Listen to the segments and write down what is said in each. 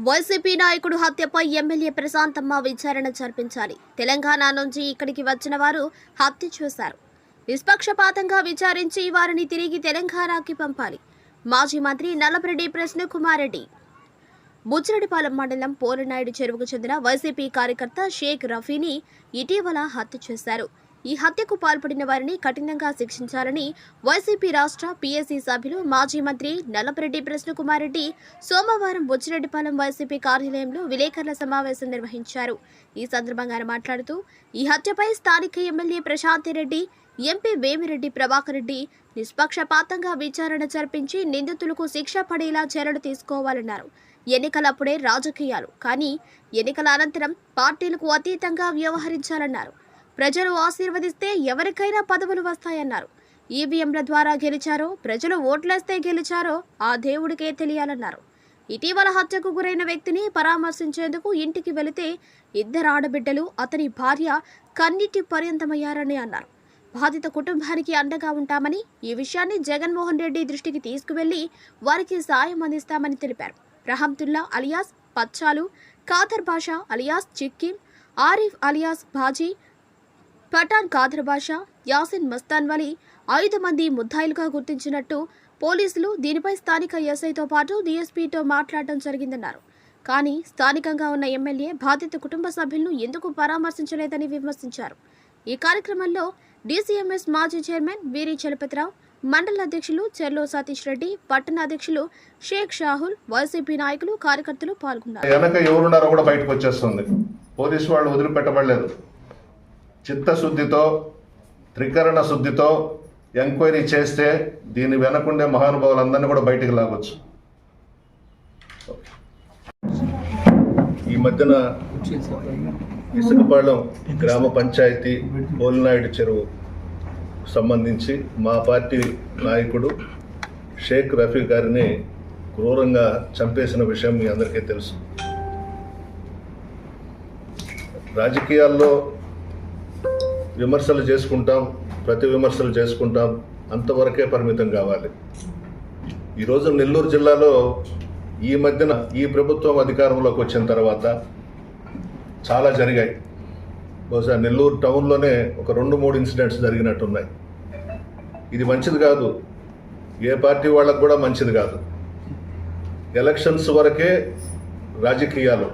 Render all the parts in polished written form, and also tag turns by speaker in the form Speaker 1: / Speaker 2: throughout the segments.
Speaker 1: YCP నాయకుడు హత్యపై MLA Prashanthamma విచారణ జరిపించాలి. తెలంగాణ నుంచి ఇక్కడికి వచ్చిన వారు హత్య చేశారు. నిష్పక్షపాతంగా విచారించి వారిని తిరిగి తెలంగాణకి పంపాలి. మాజీ మంత్రి నల్లపరెడ్డి ప్రసన్నకుమార్ రెడ్డి. బుచ్చిరెడ్డిపాలెం మండలం పోలనాయుడు చెరువుకు చెందిన వైసీపీ కార్యకర్త షేక్ రఫీని ఇటీవల హత్య చేశారు. ఈ హత్యకు పాల్పడిన వారిని కఠినంగా శిక్షించాలని వైసీపీ రాష్ట్ర పీఎస్సీ సభ్యులు మాజీ మంత్రి నల్లపరెడ్డి ప్రసన్నకుమార్ రెడ్డి సోమవారం బుచ్చిరెడ్డిపాలెం వైసీపీ కార్యాలయంలో విలేకరుల సమావేశం నిర్వహించారు. ఈ సందర్భంగా ఆయన మాట్లాడుతూ ఈ హత్యపై స్థానిక ఎమ్మెల్యే ప్రశాంత్ రెడ్డి, ఎంపీ వేమిరెడ్డి ప్రభాకర్ రెడ్డి నిష్పక్షపాతంగా విచారణ జరిపించి నిందితులకు శిక్ష పడేలా చర్యలు తీసుకోవాలన్నారు. ఎన్నికలప్పుడే రాజకీయాలు, కానీ ఎన్నికల అనంతరం పార్టీలకు అతీతంగా వ్యవహరించాలన్నారు. ప్రజలు ఆశీర్వదిస్తే ఎవరికైనా పదవులు వస్తాయన్నారు. ఈవీఎంల ద్వారా గెలిచారో, ప్రజలు ఓట్లేస్తే గెలిచారో ఆ దేవుడికే తెలియాలన్నారు. ఇటీవల హత్యకు గురైన వ్యక్తిని పరామర్శించేందుకు ఇంటికి వెళితే ఇద్దరు ఆడబిడ్డలు, అతని భార్య కన్నీటి పర్యంతమయ్యారని అన్నారు. బాధిత కుటుంబానికి అండగా ఉంటామని, ఈ విషయాన్ని జగన్మోహన్ రెడ్డి దృష్టికి తీసుకువెళ్లి వారికి సాయం అందిస్తామని తెలిపారు. రహంతుల్లా అలియాస్ పచ్చాలు, ఖాదర్ బాషా అలియాస్ చిక్కీం, ఆరిఫ్ అలియాస్ బాజీ, పఠాన్ ఖాదర్ బాషా, యాసిన్ మస్తాన్ వలి 5 మంది ముద్దాయిలుగా గుర్తించినట్టు పోలీసులు. దీనిపై స్థానిక ఎస్ఐతో పాటు డీఎస్పీతో మాట్లాడడం జరిగిందన్నారు. కానీ స్థానికంగా ఉన్న ఎమ్మెల్యే బాధిత కుటుంబ సభ్యులను ఎందుకు పరామర్శించలేదని విమర్శించారు. ఈ కార్యక్రమంలో డీసీఎంఎస్ మాజీ చైర్మన్ వీరి చలపతిరావు, మండల అధ్యక్షులు చెర్లో సతీష్ రెడ్డి, పట్టణ అధ్యక్షులు షేక్ షాహుల్, వైసీపీ నాయకులు, కార్యకర్తలు పాల్గొన్నారు.
Speaker 2: ఎవరున్నారో కూడా బయటకు వచ్చేస్తుంది. పోలీసు వాళ్ళు వదిలిపెట్టబడలేదు. చిత్తశుద్ధితో, త్రికరణ శుద్ధితో ఎంక్వైరీ చేస్తే దీని వెనకుండే మహానుభావులందరినీ కూడా బయటికి లాగొచ్చు. ఈ మధ్యన ఇసుకపాలెం గ్రామ పంచాయతీ పోలనాయుడు చెరువు సంబంధించి మా పార్టీ నాయకుడు షేక్ రఫీ గారిని క్రూరంగా చంపేసిన విషయం మీ అందరికీ తెలుసు. రాజకీయాల్లో విమర్శలు చేసుకుంటాం, ప్రతి విమర్శలు చేసుకుంటాం, అంతవరకే పరిమితం కావాలి. ఈరోజు నెల్లూరు జిల్లాలో ఈ మధ్యన ఈ ప్రభుత్వం అధికారంలోకి వచ్చిన తర్వాత చాలా జరిగాయి. బహుశా నెల్లూరు టౌన్లోనే ఒక 2-3 ఇన్సిడెంట్స్ జరిగినట్టున్నాయి. ఇది మంచిది కాదు, ఏ పార్టీ వాళ్ళకు కూడా మంచిది కాదు. ఎలక్షన్స్ వరకే రాజకీయాలు.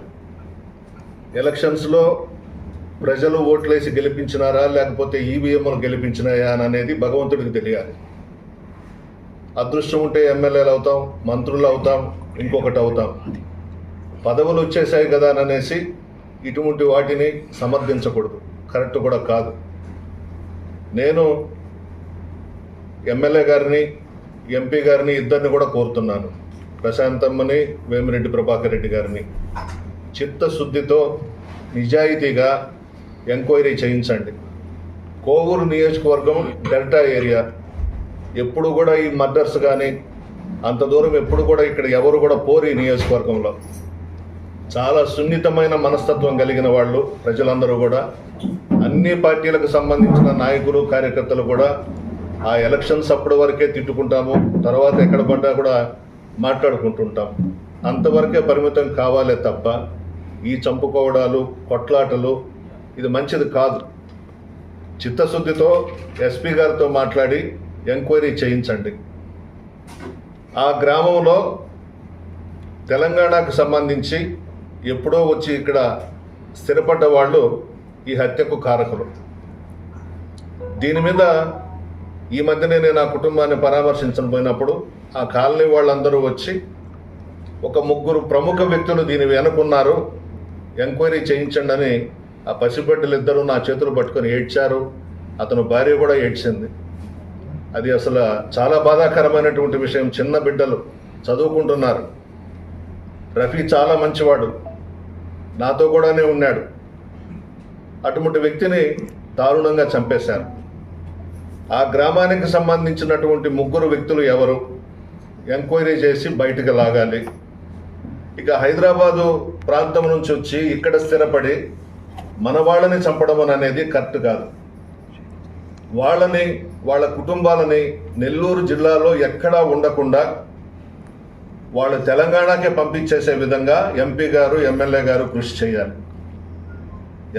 Speaker 2: ఎలక్షన్స్లో ప్రజలు ఓట్లేసి గెలిపించినారా లేకపోతే ఈవీఎంలు గెలిపించినాయా అనేది భగవంతుడికి తెలియాలి. అదృష్టం ఉంటే ఎమ్మెల్యేలు అవుతాం, మంత్రులు అవుతాం, ఇంకొకటి అవుతాం. పదవులు వచ్చేసాయి కదా అనేసి ఇటువంటి వాటిని సమర్థించకూడదు, కరెక్ట్ కూడా కాదు. నేను ఎమ్మెల్యే గారిని, ఎంపీ గారిని ఇద్దరిని కూడా కోరుతున్నాను, ప్రశాంతమ్మని, వేమిరెడ్డి ప్రభాకర్ రెడ్డి గారిని, చిత్తశుద్ధితో నిజాయితీగా ఎంక్వైరీ చేయించండి. కోవూరు నియోజకవర్గం డెల్టా ఏరియా, ఎప్పుడు కూడా ఈ మర్డర్స్ కానీ అంత దూరం ఎప్పుడు కూడా ఇక్కడ ఎవరు కూడా పోరు. ఈ నియోజకవర్గంలో చాలా సున్నితమైన మనస్తత్వం కలిగిన వాళ్ళు ప్రజలందరూ కూడా, అన్ని పార్టీలకు సంబంధించిన నాయకులు, కార్యకర్తలు కూడా ఆ ఎలక్షన్స్ అప్పటి వరకే తిట్టుకుంటాము, తర్వాత ఎక్కడ పడ్డా కూడా మాట్లాడుకుంటుంటాం. అంతవరకే పరిమితం కావాలే తప్ప ఈ చంపుకోవడాలు, కొట్లాటలు ఇది మంచిది కాదు. చిత్తశుద్ధితో ఎస్పీ గారితో మాట్లాడి ఎంక్వైరీ చేయించండి. ఆ గ్రామంలో తెలంగాణకు సంబంధించి ఎప్పుడో వచ్చి ఇక్కడ స్థిరపడ్డ వాళ్ళు ఈ హత్యకు కారకులు. దీని మీద ఈ మధ్యనే నేను ఆ కుటుంబాన్ని పరామర్శించకపోయినప్పుడు ఆ కాలనీ వాళ్ళందరూ వచ్చి ఒక 3 ప్రముఖ వ్యక్తులు దీని వెనుకున్నారు, ఎంక్వైరీ చేయించండి అని ఆ పసిబిడ్డలు ఇద్దరు నా చేతులు పట్టుకొని ఏడ్చారు. అతను భార్య కూడా ఏడ్చింది. అది అసలు చాలా బాధాకరమైనటువంటి విషయం. చిన్న బిడ్డలు చదువుకుంటున్నారు. రఫీ చాలా మంచివాడు, నాతో కూడానే ఉన్నాడు. అటువంటి వ్యక్తిని దారుణంగా చంపేశారు. ఆ గ్రామానికి సంబంధించినటువంటి 3 వ్యక్తులు ఎవరు, ఎంక్వైరీ చేసి బయటకు లాగాలి. ఇక హైదరాబాదు ప్రాంతం నుంచి వచ్చి ఇక్కడ స్థిరపడి మన వాళ్ళని చంపడం అనేది కరెక్ట్ కాదు. వాళ్ళని, వాళ్ళ కుటుంబాలని నెల్లూరు జిల్లాలో ఎక్కడా ఉండకుండా వాళ్ళు తెలంగాణకే పంపించేసే విధంగా ఎంపీ గారు ఎమ్మెల్యే గారు కృషి చేయాలి.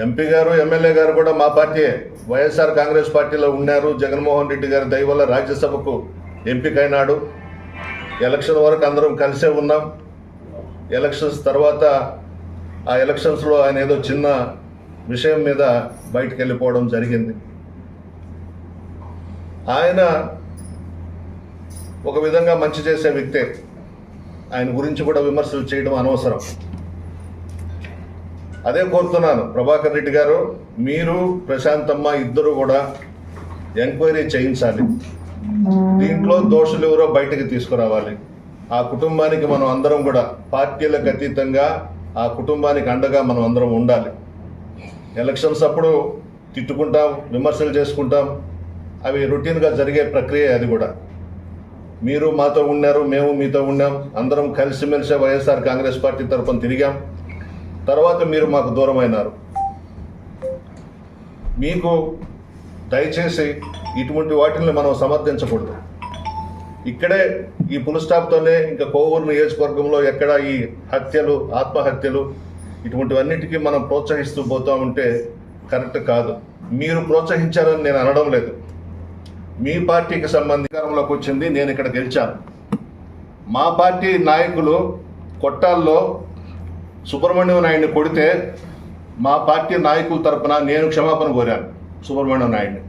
Speaker 2: ఎంపీ గారు ఎమ్మెల్యే గారు కూడా మా పార్టీయే, వైఎస్ఆర్ కాంగ్రెస్ పార్టీలో ఉన్నారు. జగన్మోహన్ రెడ్డి గారి దయ వల్ల రాజ్యసభకు ఎంపికైనాడు. ఎలక్షన్ వరకు అందరం కలిసే ఉన్నాం. ఎలక్షన్స్ తర్వాత ఆ ఎలక్షన్స్లో ఆయన ఏదో చిన్న విషయం మీద బయటకు వెళ్ళిపోవడం జరిగింది. ఆయన ఒక విధంగా మంచి చేసే వ్యక్తే, ఆయన గురించి కూడా విమర్శలు చేయడం అనవసరం. అదే కోరుతున్నాను, ప్రభాకర్ రెడ్డి గారు, మీరు ప్రశాంతమ్మ ఇద్దరు కూడా ఎంక్వైరీ చేయించాలి. దీంట్లో దోషులు ఎవరో బయటకు తీసుకురావాలి. ఆ కుటుంబానికి మనం అందరం కూడా పార్టీలకు అతీతంగా ఆ కుటుంబానికి అండగా మనం అందరం ఉండాలి. ఎలక్షన్స్ అప్పుడు తిట్టుకుంటాం, విమర్శలు చేసుకుంటాం, అవి రొటీన్గా జరిగే ప్రక్రియ. అది కూడా మీరు మాతో ఉన్నారు, మేము మీతో ఉన్నాం, అందరం కలిసిమెలిసి వైఎస్ఆర్ కాంగ్రెస్ పార్టీ తరఫున తిరిగాం. తర్వాత మీరు మాకు దూరం అయినారు. మీకు దయచేసి ఇటువంటి వాటిని మనం సమర్థించకూడదు. ఇక్కడే ఈ పుల్ స్టాప్తోనే ఇంకా కోవూరు నియోజకవర్గంలో ఎక్కడ ఈ హత్యలు, ఆత్మహత్యలు ఇటువంటివన్నిటికీ మనం ప్రోత్సహిస్తూ పోతూ ఉంటే కరెక్ట్ కాదు. మీరు ప్రోత్సహించారని నేను అనడం లేదు. మీ పార్టీకి సంబంధించి వచ్చింది, నేను ఇక్కడ గెలిచాను. మా పార్టీ నాయకులు కొట్టాల్లో సుబ్రహ్మణ్యం నాయుడిని కొడితే మా పార్టీ నాయకుల తరపున నేను క్షమాపణ కోరాను సుబ్రహ్మణ్యం నాయుడిని.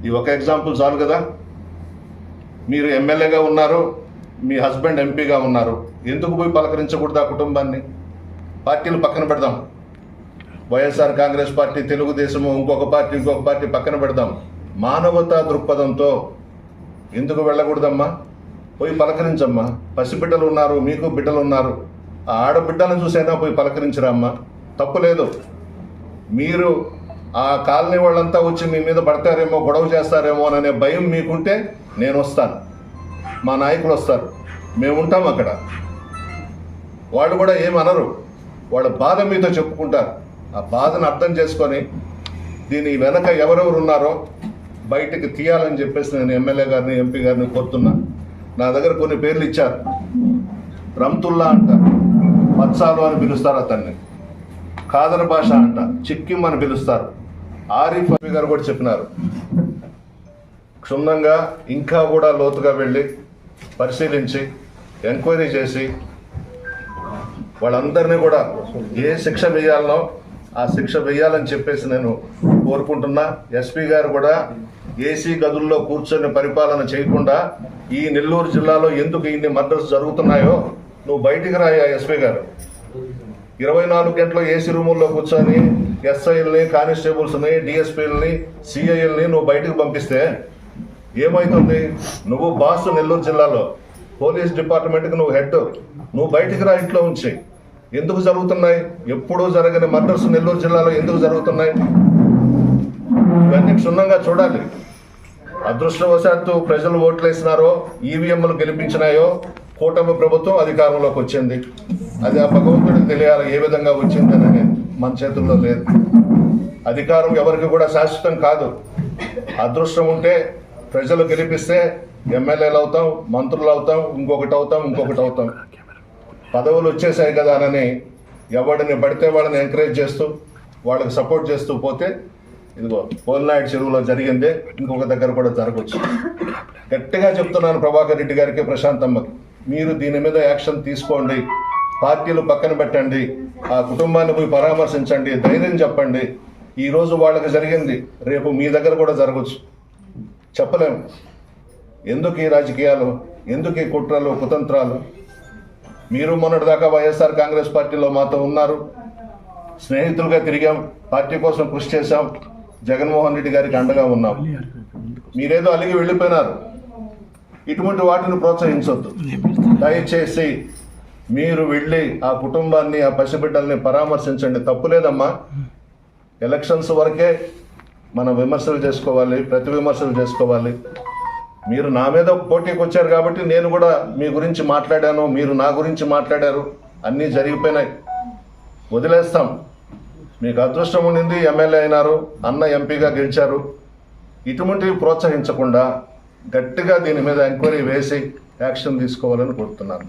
Speaker 2: ఈ ఒక ఎగ్జాంపుల్ చాలు కదా. మీరు ఎమ్మెల్యేగా ఉన్నారు, మీ హస్బెండ్ ఎంపీగా ఉన్నారు, ఎందుకు పోయి పలకరించకూడదు ఆ కుటుంబాన్ని? పార్టీలు పక్కన పెడదాం, వైఎస్ఆర్ కాంగ్రెస్ పార్టీ, తెలుగుదేశము, ఇంకొక పార్టీ పక్కన పెడదాం. మానవతా దృక్పథంతో ఎందుకు వెళ్ళకూడదమ్మా? పోయి పలకరించమ్మా. పసిబిడ్డలు ఉన్నారు, మీకు బిడ్డలు ఉన్నారు, ఆ ఆడబిడ్డలను చూసైనా పోయి పలకరించరమ్మా, తప్పు లేదు. మీరు ఆ కాలనీ వాళ్ళంతా వచ్చి మీ మీద పడతారేమో, గొడవ చేస్తారేమో అనే భయం మీకుంటే నేను వస్తాను, మా నాయకులు వస్తారు, మేము ఉంటాం అక్కడ. వాళ్ళు కూడా ఏమనరు, వాళ్ళ బాధ మీతో చెప్పుకుంటారు. ఆ బాధను అర్థం చేసుకొని దీని వెనక ఎవరెవరు ఉన్నారో బయటికి తీయాలని చెప్పేసి నేను ఎమ్మెల్యే గారిని, ఎంపీ గారిని కోరుతున్నా. నా దగ్గర కొన్ని పేర్లు ఇచ్చారు. రమ్తుల్లా అంట, మత్సాలు అని పిలుస్తారు అతన్ని. ఖాదర్ భాష అంట, చిక్కిం అని పిలుస్తారు. ఆరిఫ్ అబీ గారు కూడా చెప్పినారు. క్షుణ్ణంగా ఇంకా కూడా లోతుగా వెళ్ళి పరిశీలించి ఎంక్వైరీ చేసి వాళ్ళందరినీ కూడా ఏ శిక్ష వేయాలనో ఆ శిక్ష వేయాలని చెప్పేసి నేను కోరుకుంటున్నా. ఎస్పీ గారు కూడా ఏసీ గదుల్లో కూర్చొని పరిపాలన చేయకుండా ఈ నెల్లూరు జిల్లాలో ఎందుకు ఇన్ని మర్డర్స్ జరుగుతున్నాయో నువ్వు బయటికి రాయా ఎస్పీ గారు. 24 గంటలు ఏసీ రూముల్లో కూర్చొని ఎస్ఐల్ని, కానిస్టేబుల్స్ని, డిఎస్పీలని, సిఐల్ని నువ్వు బయటకు పంపిస్తే ఏమవుతుంది? నువ్వు బాస్ నెల్లూరు జిల్లాలో, పోలీస్ డిపార్ట్మెంట్కి నువ్వు హెడ్, నువ్వు బయటికి రా ఇంట్లో ఉంచి. ఎందుకు జరుగుతున్నాయి? ఎప్పుడూ జరగని మర్డర్స్ నెల్లూరు జిల్లాలో ఎందుకు జరుగుతున్నాయి? ఇవన్నీ క్షుణ్ణంగా చూడాలి. అదృష్టవశాత్తు ప్రజలు ఓట్లేసినారో, ఈవీఎంలు గెలిపించినాయో, కూటమి ప్రభుత్వం అధికారంలోకి వచ్చింది. అది ఆ భగవంతుడికి తెలియాలి ఏ విధంగా వచ్చిందనేది మన చేతుల్లో లేదు. అధికారం ఎవరికి కూడా శాశ్వతం కాదు. అదృష్టం ఉంటే ప్రజలు గెలిపిస్తే ఎమ్మెల్యేలు అవుతాం, మంత్రులు అవుతాం, ఇంకొకటి అవుతాం. పదవులు వచ్చేసాయి కదా అని ఎవరిని పడితే వాళ్ళని ఎంకరేజ్ చేస్తూ వాళ్ళకి సపోర్ట్ చేస్తూ పోతే ఇదిగో పోల్నాయుడు చెరువులో జరిగిందే ఇంకొక దగ్గర కూడా జరగవచ్చు. గట్టిగా చెప్తున్నాను ప్రభాకర్ రెడ్డి గారికి, ప్రశాంతమ్మకి, మీరు దీని మీద యాక్షన్ తీసుకోండి. పార్టీలు పక్కన పెట్టండి, ఆ కుటుంబాన్ని పోయి పరామర్శించండి, ధైర్యం చెప్పండి. ఈరోజు వాళ్ళకి జరిగింది, రేపు మీ దగ్గర కూడా జరగచ్చు, చెప్పలేము. ఎందుకు ఈ రాజకీయాలు, ఎందుకు ఈ కుట్రలు, కుతంత్రాలు? మీరు మొన్నటిదాకా వైఎస్ఆర్ కాంగ్రెస్ పార్టీలో మాతో ఉన్నారు, స్నేహితులుగా తిరిగాం, పార్టీ కోసం కృషి చేశాం, జగన్మోహన్ రెడ్డి గారికి అండగా ఉన్నాం. మీరేదో అలిగి వెళ్ళిపోయినారు. ఇటువంటి వాటిని ప్రోత్సహించొద్దు దయచేసి. మీరు వెళ్ళి ఆ కుటుంబాన్ని, ఆ పసిబిడ్డల్ని పరామర్శించండి, తప్పులేదమ్మా. ఎలక్షన్స్ వరకే మనం విమర్శలు చేసుకోవాలి, ప్రతి విమర్శలు చేసుకోవాలి. మీరు నా మీద పోటీకి వచ్చారు కాబట్టి నేను కూడా మీ గురించి మాట్లాడాను, మీరు నా గురించి మాట్లాడారు, అన్నీ జరిగిపోయినాయి, వదిలేస్తాం. మీకు అదృష్టం ఉండింది, ఎమ్మెల్యే అయినారు, అన్న ఎంపీగా గెలిచారు. ఇటువంటివి ప్రోత్సహించకుండా గట్టిగా దీని మీద ఎంక్వైరీ వేసి యాక్షన్ తీసుకోవాలని కోరుతున్నాను.